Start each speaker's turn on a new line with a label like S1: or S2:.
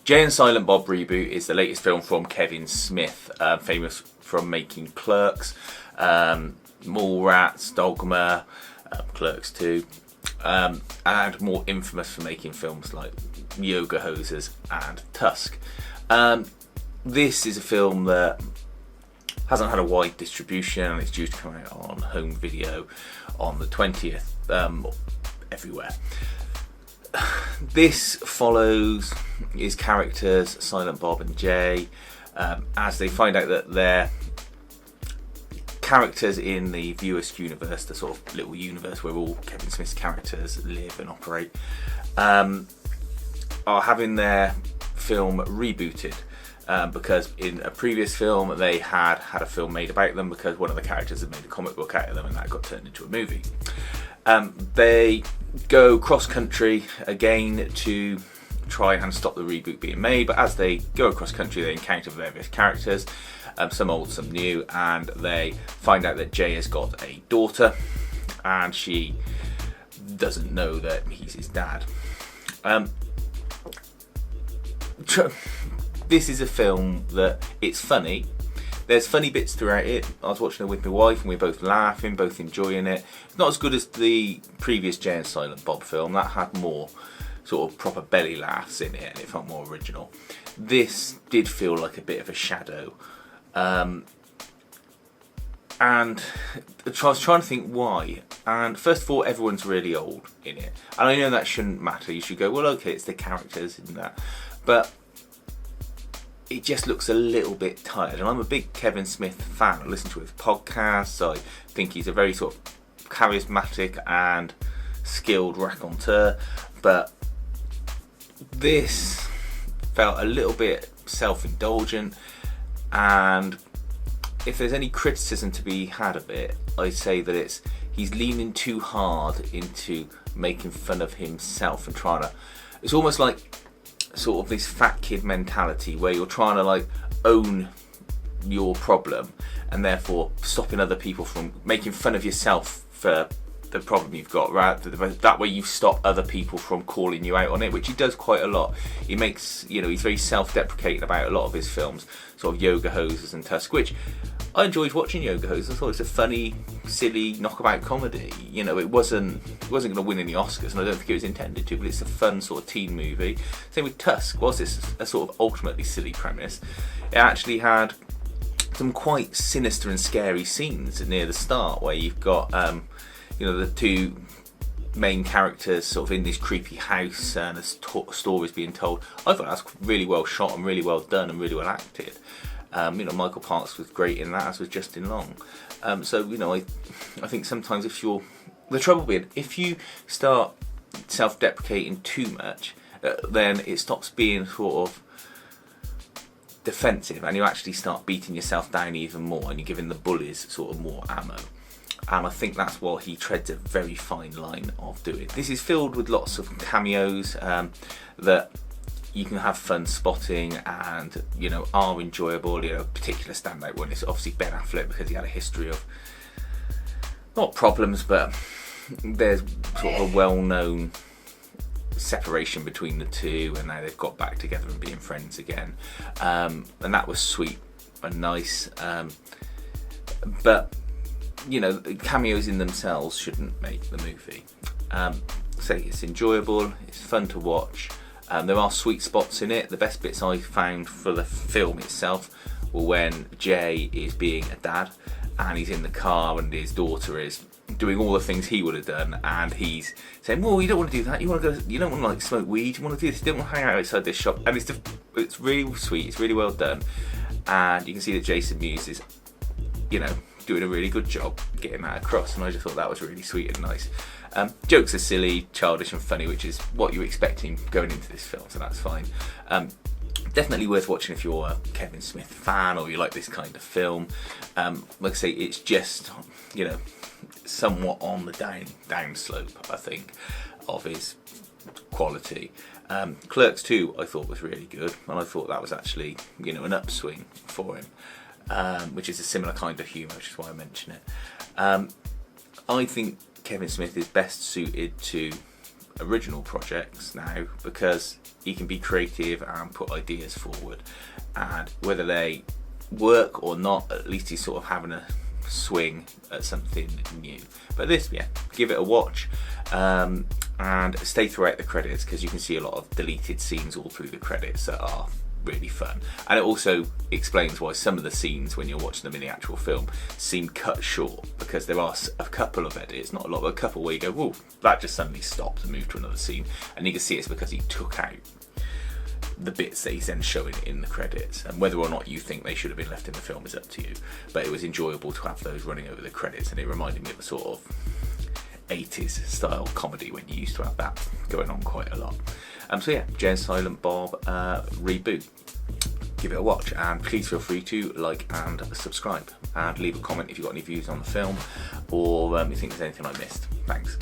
S1: Jay and Silent Bob Reboot is the latest film from Kevin Smith, famous from making Clerks, Mallrats, Dogma, Clerks 2, and more infamous for making films like Yoga Hosers and Tusk. This is a film that hasn't had a wide distribution, and it's due to come out on home video on the 20th, everywhere. This follows his characters, Silent Bob and Jay, as they find out that their characters in the Viewer's universe, the sort of little universe where all Kevin Smith's characters live and operate, are having their film rebooted. Because in a previous film they had a film made about them because one of the characters had made a comic book out of them, and that got turned into a movie. They go cross country again to try and stop the reboot being made, but as they go across country they encounter various characters, some old, some new, and they find out that Jay has got a daughter and she doesn't know that he's his dad. This is a film that it's funny. There's funny bits throughout it. I was watching it with my wife and we were both laughing, both enjoying it. It's not as good as the previous Jay and Silent Bob film. That had more sort of proper belly laughs in it and it felt more original. This did feel like a bit of a shadow. And I was trying to think why. And first of all, everyone's really old in it. And I know that shouldn't matter. You should go, well, okay, it's the characters and that. But it just looks a little bit tired, and I'm a big Kevin Smith fan. I listen to his podcasts. I think he's a very sort of charismatic and skilled raconteur, but this felt a little bit self-indulgent, and if there's any criticism to be had of it, I'd say that he's leaning too hard into making fun of himself and trying to, it's almost like sort of this fat kid mentality where you're trying to like own your problem and therefore stopping other people from making fun of yourself for the problem you've got, right? That way you stop other people from calling you out on it, which he does quite a lot. He makes, he's very self-deprecating about a lot of his films, sort of Yoga Hosers and Tusk, which I enjoyed watching Yoga Hosers. I thought it was a funny, silly, knockabout comedy. It wasn't going to win any Oscars, and I don't think it was intended to, but it's a fun sort of teen movie. Same with Tusk. Was this a sort of ultimately silly premise? It actually had some quite sinister and scary scenes near the start where you've got the two main characters sort of in this creepy house and a story's being told. I thought that was really well shot and really well done and really well acted. Michael Parks was great in that, as was Justin Long. I think sometimes the trouble being, if you start self-deprecating too much, then it stops being sort of defensive and you actually start beating yourself down even more and you're giving the bullies sort of more ammo. And I think that's what he treads a very fine line of doing. This is filled with lots of cameos that you can have fun spotting and are enjoyable. A particular standout one is obviously Ben Affleck, because he had a history of not problems, but there's sort of a well-known separation between the two, and now they've got back together and being friends again, and that was sweet and nice. But cameos in themselves shouldn't make the movie. It's enjoyable, it's fun to watch. There are sweet spots in it. The best bits I found for the film itself were when Jay is being a dad and he's in the car and his daughter is doing all the things he would have done, and he's saying, well, you don't want to do that, you don't want to smoke weed, you want to do this, you don't want to hang out outside this shop. And it's really sweet, it's really well done, and you can see that Jason Mewes is doing a really good job getting that across, and I just thought that was really sweet and nice. Jokes are silly, childish and funny, which is what you're expecting going into this film, so that's fine. Definitely worth watching if you're a Kevin Smith fan or you like this kind of film. Like I say, it's just somewhat on the down slope, I think, of his quality. Clerks 2 I thought was really good, and I thought that was actually an upswing for him, which is a similar kind of humour, which is why I mention it. I think Kevin Smith is best suited to original projects now because he can be creative and put ideas forward, and whether they work or not, at least he's sort of having a swing at something new. But this, yeah, give it a watch, and stay throughout the credits because you can see a lot of deleted scenes all through the credits that are really fun, and it also explains why some of the scenes when you're watching them in the actual film seem cut short, because there are a couple of edits, not a lot, but a couple where you go, whoa, that just suddenly stopped and moved to another scene, and you can see it's because he took out the bits that he's then showing in the credits, and whether or not you think they should have been left in the film is up to you, but it was enjoyable to have those running over the credits, and it reminded me of a sort of 80s style comedy when you used to have that going on quite a lot. So yeah, Jay and Silent Bob Reboot. Give it a watch, and please feel free to like and subscribe, and leave a comment if you've got any views on the film, or you think there's anything I missed. Thanks.